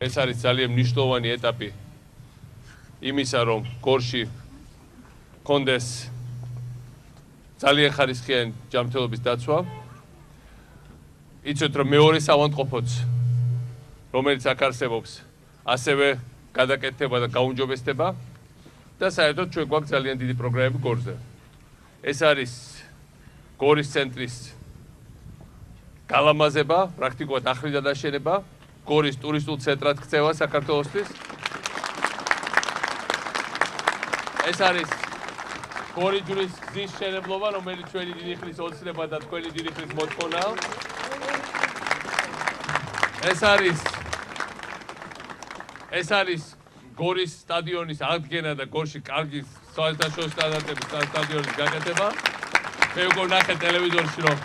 ეს არის ძალიან მნიშვნელოვანი ეტაპი იმისა, რომ გორში კონდეს ძალიან ხარისხიანი ჯანმრთელობის დაცვა. იცით, რომ მეორე საავადმყოფოც, რომელიც აქ არსებობს, ასევე გადაკეთდება და გაუმჯობესდება და საერთოდ ჩვენ გვაქვს ძალიან დიდი პროგრამები გორზე. ეს არის გორის ცენტრის გალამაზება, პრაქტიკულად ახრიდან აშენება, გორის ტურისტულ ცენტრად ქცევა საქართველოსთვის. ეს არის გორის ჯვრის გზის მშენებლობა, რომელიც ჩვენი დიდი ხნის ოცნება და თქვენი დიდი ხნის მოთხოვნაა. ეს არის გორის სტადიონის აღდგენა და გორში კარგი საერთაშორისო სტანდარტების სტადიონის გაკეთება. მე უკვე ნახე ტელევიზორში, რომ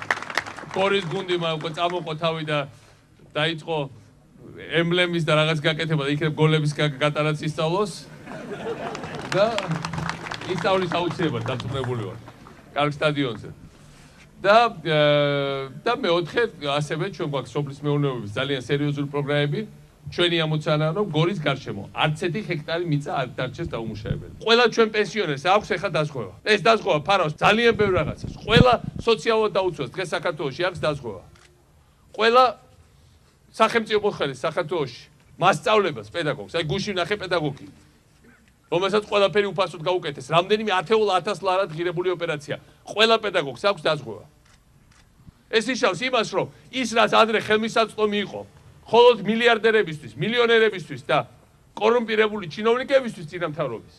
გორის გუნდმა უკვე წამოყო თავი და დაიწყო ემბლემის და რაღაც გაკეთება და იქნებ გოლების გატანაც ისწავლოს. და ისწავლის აუცილებლად დაწუნებული ვარ კარგ სტადიონზე. და მეოთხე, ასევე ჩვენ გვაქვს სოფლის მეურნეობის ძალიან სერიოზული პროგრამები. ჩვენი ამოცანაა, რომ გორის გარშემო არც ერთი ჰექტარი მიწა არ დარჩეს დაუმუშავებელი. ყველა ჩვენ პენსიონერს აქვს ეხა დაზღვევა. ეს დაზღვევა ფარავს ძალიან ბევრ რაღაცას. ყველა სოციალურად დაუცვას დღეს საქართველოში აქვს დაზღვევა. ყველა სახელმწიფო ხელის საქართველოში მასწავლებლებს, პედაგოგს, აი გუში ნახე პედაგოგი, რომელსაც ყველაფერი უფასოდ გაუკეთეს. რამდენიმე 10,000 ლარად ღირებული ოპერაცია. ყველა პედაგოგს აქვს დაზღვევა. ეს ნიშნავს იმას, რომ ის რაც ადრე ხელმისაწვდომი იყო მხოლოდ მილიარდერებისთვის, მილიონერებისთვის და კორუმპირებული ჩინოვნიკებისთვის წინამთავრობის.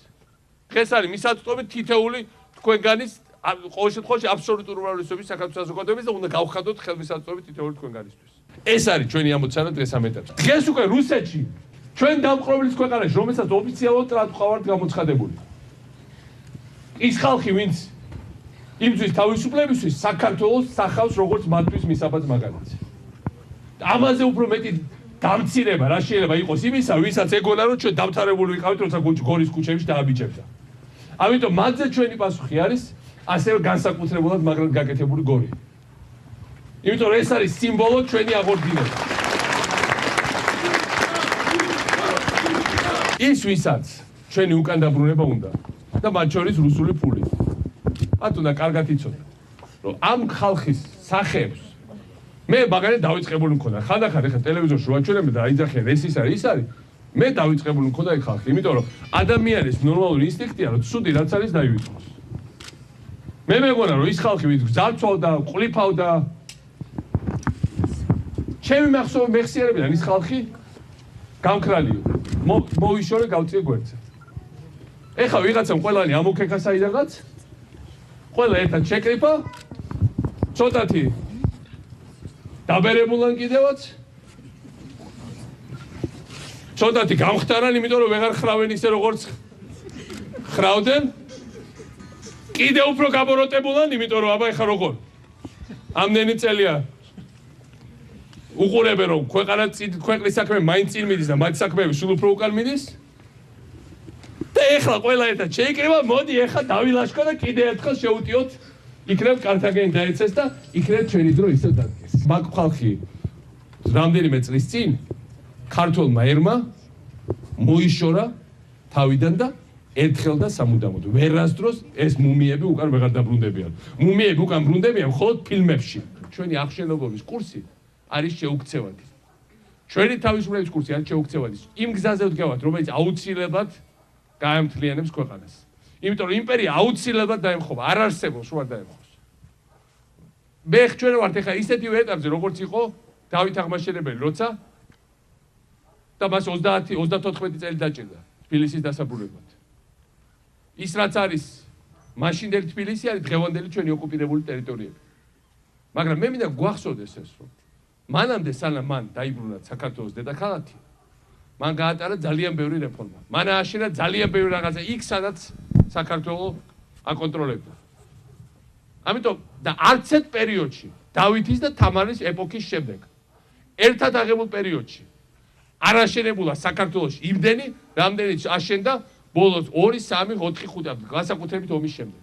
დღეს არის მისაწვდომი თითეული თქვენგანის, ყოველ შემთხვევაში აბსოლუტურ უმრავლესობის საქართველოს საზოგადოების და უნდა გავხადოთ ხელმისაწვდომი თითეული თქვენგანისთვის. ეს არის ჩვენი ამოცანა დღეს ამ ეტაპზე. დღეს უკვე რუსეთში ჩვენ დამპყრობლის ქვეყანაში, რომელსაც ოფიციალურად ტრატყავართ გამოცხადებული. ის ხალხი, ვინც იბრძვის თავისუფლებისთვის, საქართველოს სახავს როგორც მათთვის მისაბაძ მაგალითს. ამაზე უფრო მეტი დამცირება რა შეიძლება იყოს იმისა, ვისაც ეგონა რომ ჩვენ დამთავრებული ვიყავით, როცა გორის ქუჩებში დააბიჯებდა. ამიტომ მათზე ჩვენი პასუხი არის ასევე განსაკუთრებულად მაგრად გაკეთებული გორი. იმიტომ რომ ეს არის სიმბოლო ჩვენი აღორძინება. ის ვისაც ჩვენი უკან დაბრუნება უნდა და მათ შორის რუსული ფული. მათ უნდა კარგად იცოდეთ, რომ ამ ხალხის სახეებს მე მაგალითად დავიწყებული მქონდა. ხანდახან ეხა ტელევიზორში ვაჩვენებ და აიძახიან ეს ის არის. მე დავიწყებული მქონდა ეგ ხალხი, იმიტომ რომ ადამიანის ნორმალური ინსტინქტია, რომ ცუდი რაც არის დაივიწყოს. მე მეგონა რომ ის ხალხი ვინც გძარცვავდა, ყლიფავდა, ჩემი მეხსიერებიდან ის ხალხი გამქრალიო. მოვიშორე გავწიე გვერდზე. ეხა ვიღაცამ ყველანი ამოქეკა საიდანაც, ყველა ერთად შეკრიფა, ცოტათი დაბერებულან კიდევაც, ცოტათი გამხდარან, იმიტომ რომ ვეღარ ხრავენ ისე როგორც ხრავდნენ, კიდე უფრო გაბოროტებულან, იმიტომ რომ აბა ეხა როგორ ამდენი წელია უყურებენ რომ ქვეყნის საქმე მაინც წინ მიდის და მათი საქმეები სულ უფრო უკან მიდის და ეხლა ყველა ერთად შეიკრიბა, მოდი ეხლა დავილაშქო და კიდე ერთხელ შევუტიოთ, იქნებ კართაგენი დაეცეს და იქნებ ჩვენი დრო ისევ დადგეს. მაგ ხალხი რამდენიმე წლის წინ ქართველმა ერმა მოიშორა თავიდან და ერთხელ და სამუდამოდ. ვერასდროს ეს მუმიები უკან ვეღარ დაბრუნდებიან. მუმიები უკან ბრუნდებიან მხოლოდ ფილმებში. ჩვენი აღშენებობის კურსი არის შეუქცევადი. ჩვენი თავისუფლების კურსი არის შეუქცევადი. იმ გზაზე ვდგავართ, რომელიც აუცილებლად გაემთლიანებს ქვეყანას. იმიტომ რომ იმპერია აუცილებლად დაემხობა, არ არსებობს რომ არ დაემხოს. მე ჩვენ ვართ ეხლა ისეთივე ეტაპზე, როგორც იყო დავით აღმაშენებელი, როცა და მას 30-34 წელი დაჭირდა თბილისის დასაბრუნებლად. ის რაც არის მაშინდელი თბილისი არის დღევანდელი ჩვენი ოკუპირებული ტერიტორიები. მაგრამ მე მინდა გვახსოვდეს ეს, რომ მანამდე სანამ მან დაიბრუნა საქართველოს დედაქალაქი, მან გაატარა ძალიან ბევრი რეფორმა. მან ააშენა ძალიან ბევრი რაღაცა იქ, სადაც საქართველო აკონტროლებდა. ამიტომ და არც ერთ პერიოდში, დავითის და თამარის ეპოქის შემდეგ, ერთად აღებულ პერიოდში არ აშენებულა საქართველოში იმდენი, რამდენიც აშენდა ბოლოს 2, 3, 4, 5 განსაკუთრებით ომის შემდეგ.